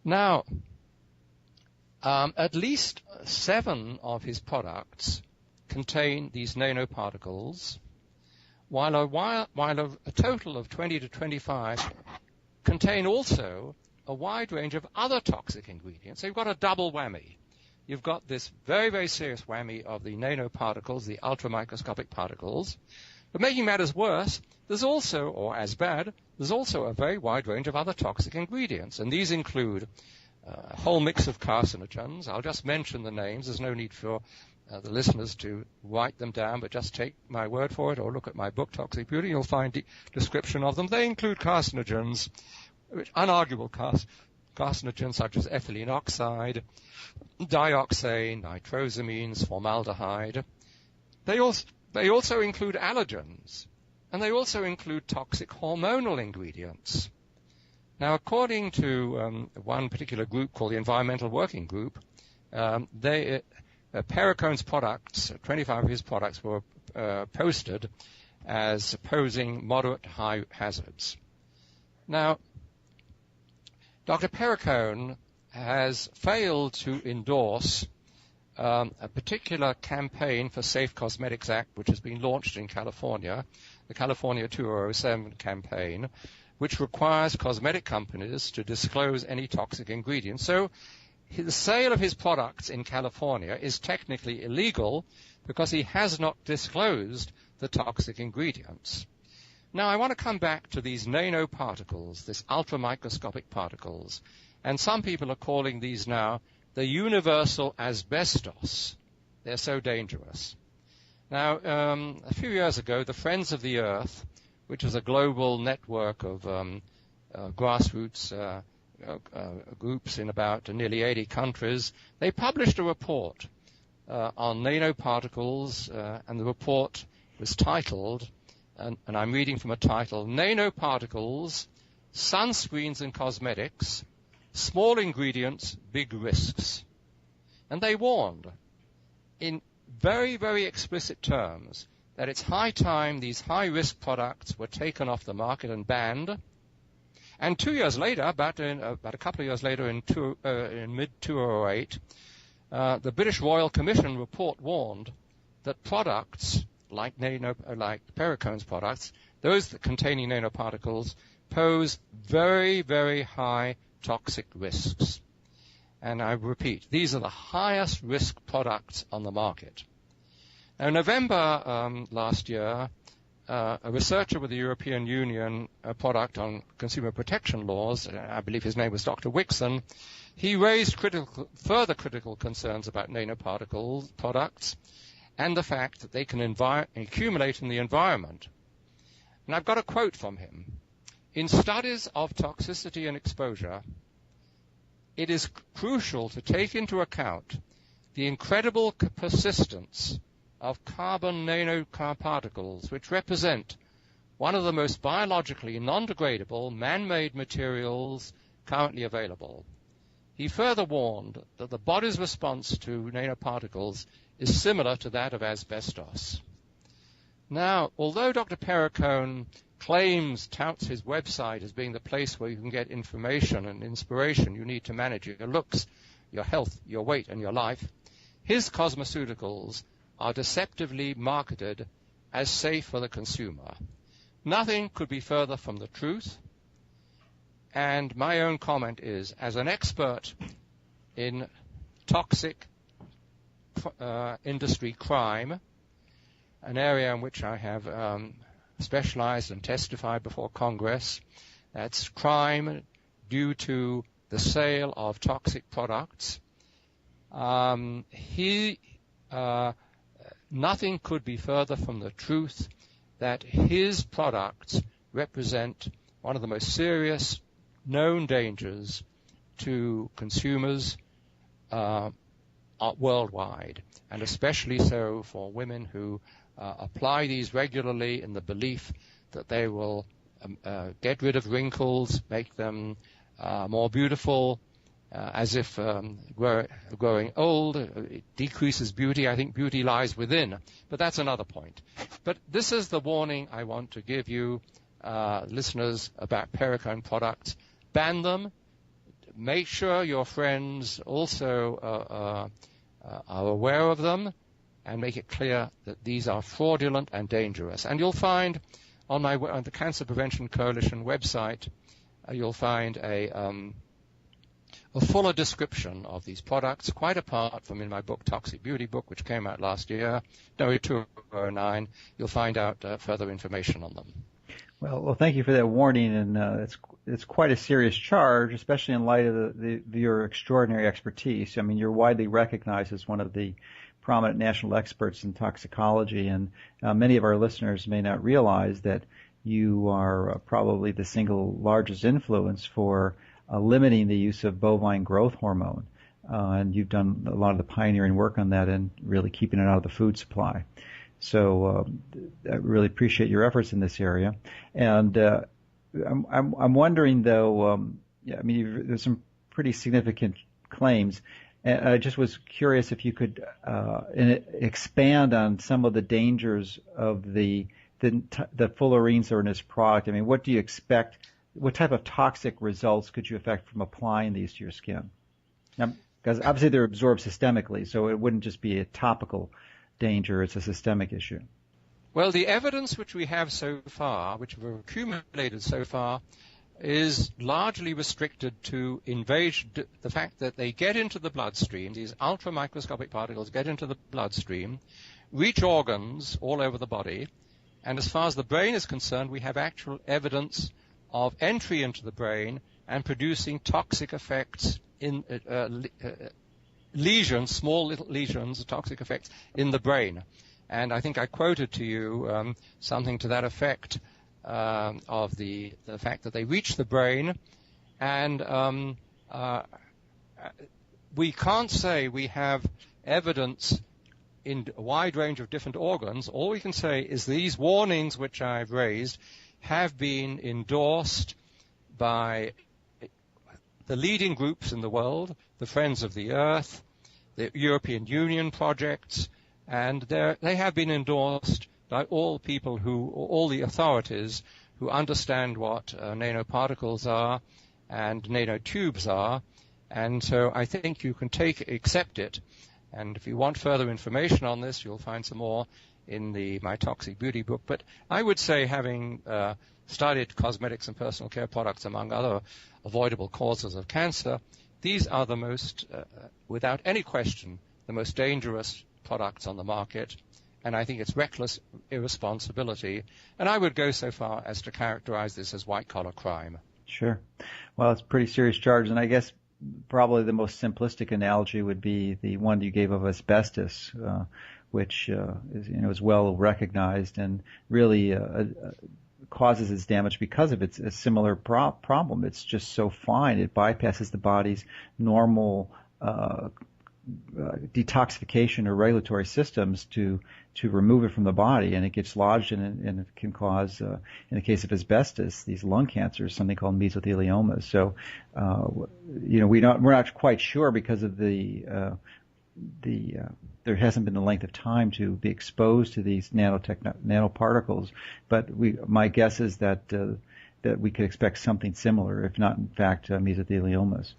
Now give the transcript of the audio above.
Now, at least 7 of his products contain these nanoparticles, while a total of 20 to 25 contain also a wide range of other toxic ingredients. So you've got a double whammy. You've got this very, very serious whammy of the nanoparticles, the ultramicroscopic particles. But making matters worse, there's also, or as bad, there's also a very wide range of other toxic ingredients. And these include a whole mix of carcinogens. I'll just mention the names. There's no need for the listeners to write them down, but just take my word for it or look at my book, Toxic Beauty. You'll find a description of them. They include carcinogens, unarguable carcinogens such as ethylene oxide, dioxane, nitrosamines, formaldehyde. They also include allergens, and they also include toxic hormonal ingredients. Now, according to one particular group called the Environmental Working Group, Perricone's products, 25 of his products, were posted as posing moderate to high hazards. Now, Dr. Perricone has failed to endorse a particular campaign for Safe Cosmetics Act, which has been launched in California, the California 2007 campaign, which requires cosmetic companies to disclose any toxic ingredients. So the sale of his products in California is technically illegal because he has not disclosed the toxic ingredients. Now, I want to come back to these nanoparticles, this ultramicroscopic particles, and some people are calling these now the universal asbestos. They're so dangerous. Now, a few years ago, the Friends of the Earth, which is a global network of grassroots groups in about nearly 80 countries, they published a report on nanoparticles, and the report was titled, and I'm reading from a title, Nanoparticles, Sunscreens and Cosmetics, Small Ingredients, Big Risks. And they warned in very, very explicit terms that it's high time these high-risk products were taken off the market and banned. And 2 years later, about a couple of years later, in mid-2008, the British Royal Commission report warned that products like Perricone's products, those that containing nanoparticles, pose very, very high toxic risks. And I repeat, these are the highest risk products on the market. Now, in November last year, a researcher with the European Union, a product on consumer protection laws, I believe his name was Dr. Wixon, he raised further critical concerns about nanoparticle products and the fact that they can accumulate in the environment. And I've got a quote from him. In studies of toxicity and exposure, it is crucial to take into account the incredible persistence of carbon nanoparticles, which represent one of the most biologically non-degradable man-made materials currently available. He further warned that the body's response to nanoparticles is similar to that of asbestos. Now, although Dr. Perricone touts his website as being the place where you can get information and inspiration you need to manage your looks, your health, your weight, and your life, his cosmeceuticals are deceptively marketed as safe for the consumer. Nothing could be further from the truth. And my own comment is, as an expert in toxic industry crime, an area in which I have specialized and testified before Congress, that's crime due to the sale of toxic products. Nothing could be further from the truth that his products represent one of the most serious known dangers to consumers worldwide, and especially so for women who apply these regularly in the belief that they will get rid of wrinkles, make them more beautiful, as if growing old, it decreases beauty. I think beauty lies within, but that's another point. But this is the warning I want to give you, listeners, about Perricone products. Ban them. make sure your friends also are aware of them, and make it clear that these are fraudulent and dangerous. And you'll find on the Cancer Prevention Coalition website, you'll find a fuller description of these products, quite apart from in my book, Toxic Beauty Book, which came out last year, 2009. You'll find out further information on them. Well, thank you for that warning, and it's quite a serious charge, especially in light of your extraordinary expertise. I mean, you're widely recognized as one of the prominent national experts in toxicology, and many of our listeners may not realize that you are probably the single largest influence for limiting the use of bovine growth hormone, and you've done a lot of the pioneering work on that and really keeping it out of the food supply. So I really appreciate your efforts in this area. And I'm wondering, though, I mean, there's some pretty significant claims. And I just was curious if you could expand on some of the dangers of the fullerenes that are in this product. I mean, what do you expect? What type of toxic results could you expect from applying these to your skin? Because obviously they're absorbed systemically, so it wouldn't just be a topical danger, it's a systemic issue. Well, the evidence which we have so far, which we've accumulated so far, is largely restricted to invasion, the fact that they get into the bloodstream, these ultramicroscopic particles get into the bloodstream, reach organs all over the body, and as far as the brain is concerned, we have actual evidence of entry into the brain and producing toxic effects in lesions, small little lesions, toxic effects in the brain. And I think I quoted to you something to that effect of the fact that they reach the brain, and we can't say we have evidence in a wide range of different organs. All we can say is these warnings which I've raised have been endorsed by the leading groups in the world, the Friends of the Earth, the European Union projects, and they have been endorsed by all the authorities who understand what nanoparticles are and nanotubes are. And so I think you can accept it. And if you want further information on this, you'll find some more in my Toxic Beauty book. But I would say, having studied cosmetics and personal care products, among other avoidable causes of cancer, these are the most, without any question, the most dangerous products on the market. And I think it's reckless irresponsibility. And I would go so far as to characterize this as white-collar crime. Sure. Well, it's a pretty serious charge. And I guess probably the most simplistic analogy would be the one you gave of asbestos, which is well recognized and really causes its damage because of a similar problem. It's just so fine. It bypasses the body's normal detoxification or regulatory systems to remove it from the body, and it gets lodged and it can cause, in the case of asbestos, these lung cancers, something called mesotheliomas. So, we're not quite sure because of there hasn't been the length of time to be exposed to these nanoparticles, but my guess is that we could expect something similar, if not in fact mesotheliomas.